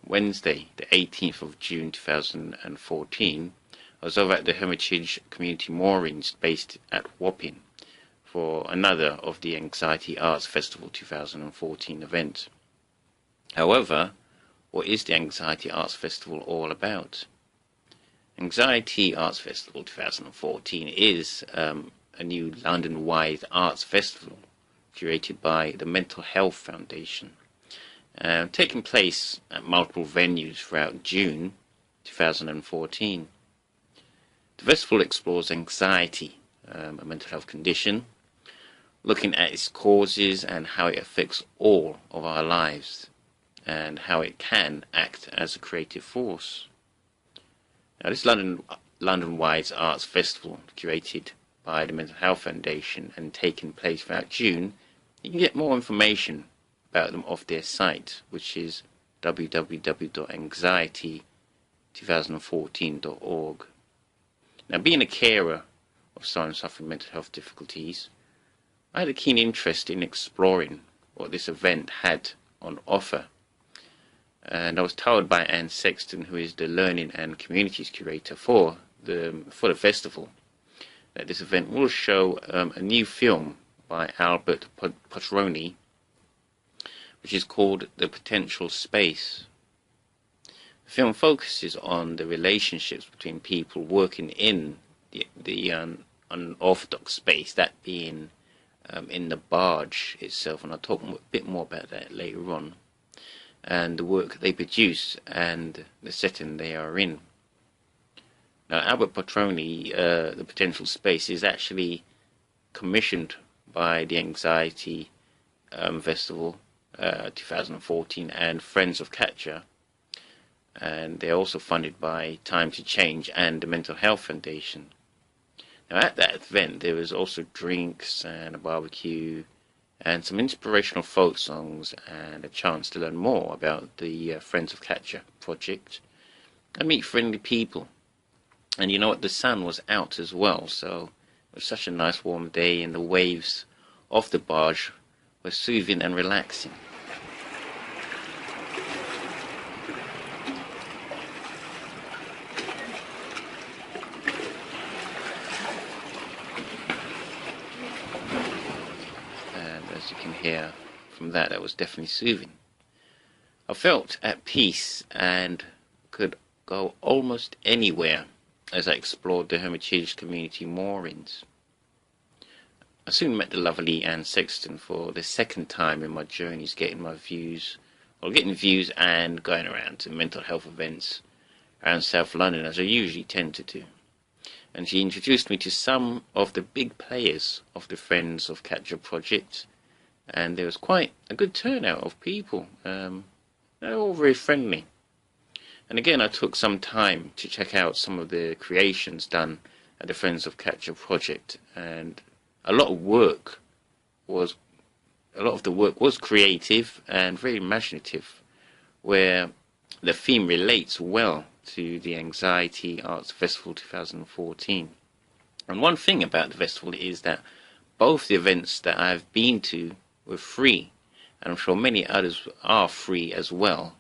Wednesday, the 18th of June 2014, I was over at the Hermitage Community Moorings based at Wapping for another of the Anxiety Arts Festival 2014 event. However, what is the Anxiety Arts Festival all about? Anxiety Arts Festival 2014 is a new London-wide arts festival curated by the Mental Health Foundation, taking place at multiple venues throughout June 2014. The festival explores anxiety, a mental health condition, looking at its causes and how it affects all of our lives, and how it can act as a creative force. Now, this London-wide arts festival, curated by the Mental Health Foundation and taking place throughout June, you can get more information about them off their site, which is www.anxiety2014.org. Now, being a carer of someone suffering mental health difficulties, I had a keen interest in exploring what this event had on offer. And I was told by Anne Sexton, who is the Learning and Communities Curator for the festival, that this event will show a new film by Albert Potrony, which is called The Potential Space. The film focuses on the relationships between people working in the unorthodox space, that being in the barge itself, and I'll talk a bit more about that later on, and the work they produce and the setting they are in. Now, Albert Potrony, The Potential Space, is actually commissioned by the Anxiety Festival 2014 and Friends of Cathja, and they're also funded by Time to Change and the Mental Health Foundation. Now, at that event, there was also drinks and a barbecue and some inspirational folk songs and a chance to learn more about the Friends of Cathja project and meet friendly people. And you know what, the sun was out as well, so it was such a nice warm day, and the waves off the barge were soothing and relaxing. And as you can hear from that, that was definitely soothing. I felt at peace and could go almost anywhere as I explored the Hermitage Community Moorings. I soon met the lovely Anne Sexton for the second time in my journeys, getting views and going around to mental health events around South London, as I usually tend to do. And she introduced me to some of the big players of the Friends of Cathja project, and there was quite a good turnout of people. They were all very friendly. And again, I took some time to check out some of the creations done at the Friends of Cathja project, and a lot of the work was creative and very imaginative, where the theme relates well to the Anxiety Arts Festival 2014. And one thing about the festival is that both the events that I've been to were free, and I'm sure many others are free as well.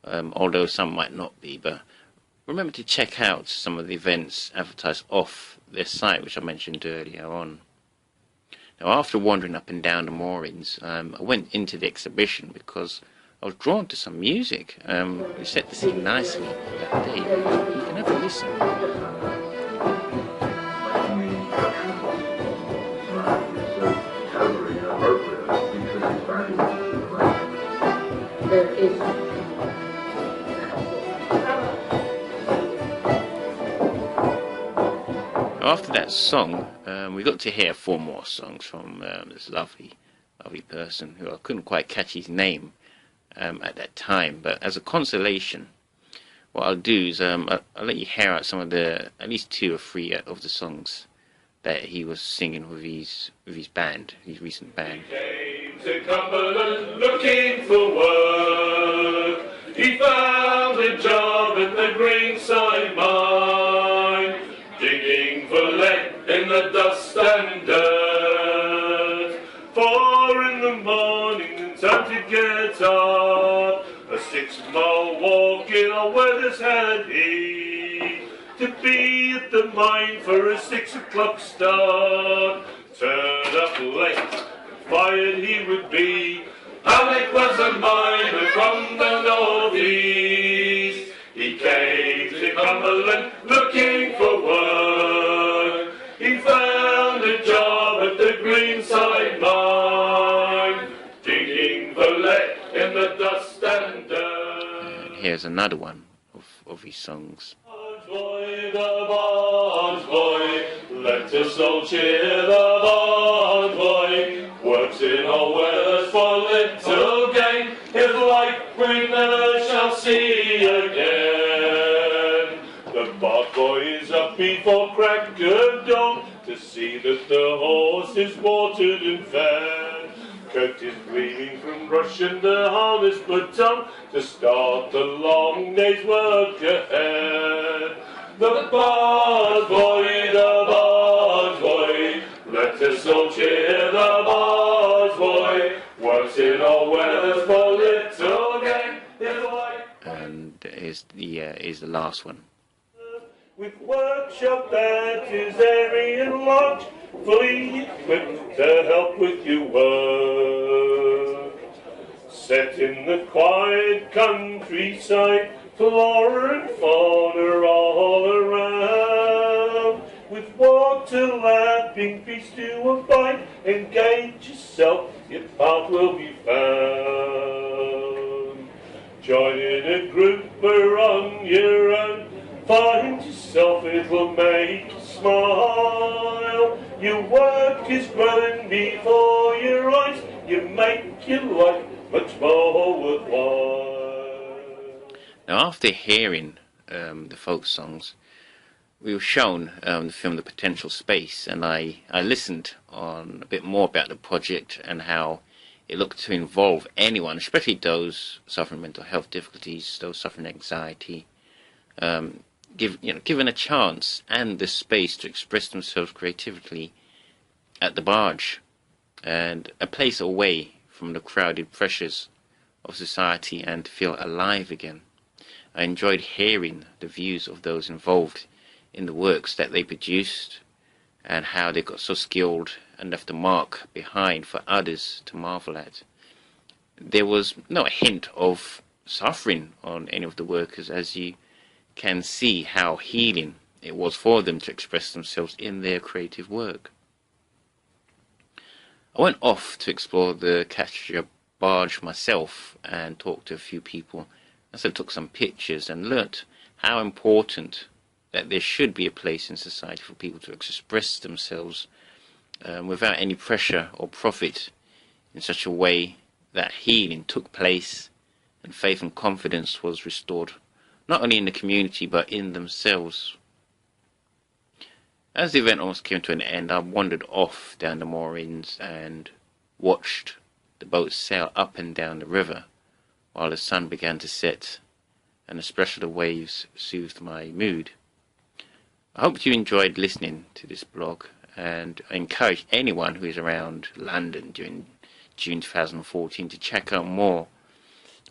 Although some might not be, but remember to check out some of the events advertised off their site, which I mentioned earlier on. Now, after wandering up and down the moorings, I went into the exhibition because I was drawn to some music. It set the scene nicely that day. You can have a listen. There is After that song, we got to hear 4 more songs from this lovely person who I couldn't quite catch his name at that time. But as a consolation, what I'll do is I'll let you hear out some of at least 2 or 3 of the songs that he was singing with his band, his recent band. He came to Cumberland looking for work. He found a job at the Greenside mine, digging for lead in the dust and dirt. 4 in the morning and time to get up. A 6-mile walk in our weather's had he, to be at the mine for a 6 o'clock start. Turn up late, fired he would be. Alec was a miner from the northeast. He came to Cumberland looking for work. He found a job at the Greenside mine, digging for lead in the dust and dirt. Here's another one of his songs. Barge boy, the barge boy, let us all cheer the barge boy. Works in all weathers for little gain, his like we never shall see again. The barge boy is up before crack of dawn to see that the horse is watered and fed. Coat is gleaming from brush and the harness put on to start the long day's work ahead. The barge boy, let us all cheer the barge boy. Works in all weathers for little gain. And is the last one. With workshop that is airy and large, fully equipped to help with your work. Set in the quiet countryside, flora and fauna all around. With water lapping, feast to abide, engage yourself, your path will be found. Join in a group or on your own, find yourself, it will make you smile. Your work is growing before your eyes, you make your life much more worthwhile. Now, after hearing the folk songs, we were shown the film The Potential Space, and I listened on a bit more about the project and how it looked to involve anyone, especially those suffering mental health difficulties, those suffering anxiety, given a chance and the space to express themselves creatively at the barge, and a place away from the crowded pressures of society and to feel alive again. I enjoyed hearing the views of those involved in the works that they produced and how they got so skilled and left a mark behind for others to marvel at. There was no hint of suffering on any of the workers, as you can see how healing it was for them to express themselves in their creative work. I went off to explore the Cathja barge myself and talked to a few people. I also took some pictures and learnt how important that there should be a place in society for people to express themselves without any pressure or profit, in such a way that healing took place and faith and confidence was restored, not only in the community but in themselves. As the event almost came to an end, I wandered off down the moorings and watched the boat sail up and down the river while the sun began to set and the splash of the waves soothed my mood. I hope you enjoyed listening to this blog, and I encourage anyone who is around London during June 2014 to check out more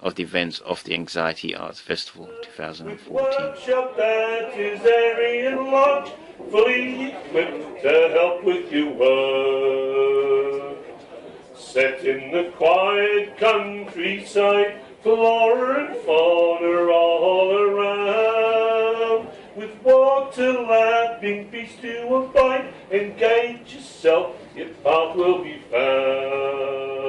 of the events of the Anxiety Arts Festival 2014. Workshop that is airy and large, fully equipped to help with your work. Set in the quiet countryside, flora and fauna all around. With water lapping, feast to abide, engage yourself, your path will be found.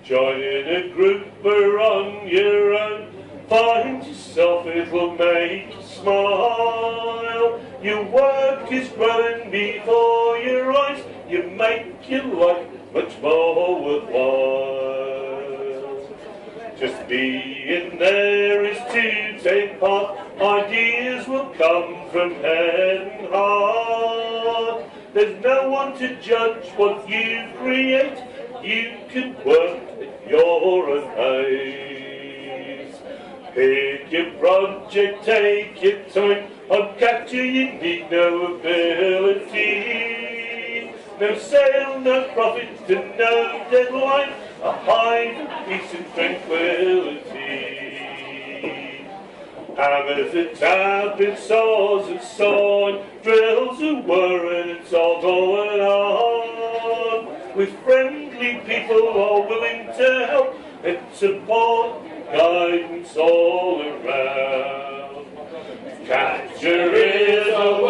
Join in a group or on your own, find yourself, it will make you smile. Your work is growing before your eyes, you make your life much more worthwhile. Just being there is to take part, ideas will come from head and heart. There's no one to judge what you create, you can work at your own pace. Pick your project, take your time, on Cathja you need no ability. No sale, no profit, and no deadline, a hive of peace and tranquility. Hammers that tap and saws and sawing, drills and whirring, it's all going on. With friendly people all willing to help and support, guidance all around. Cathja is a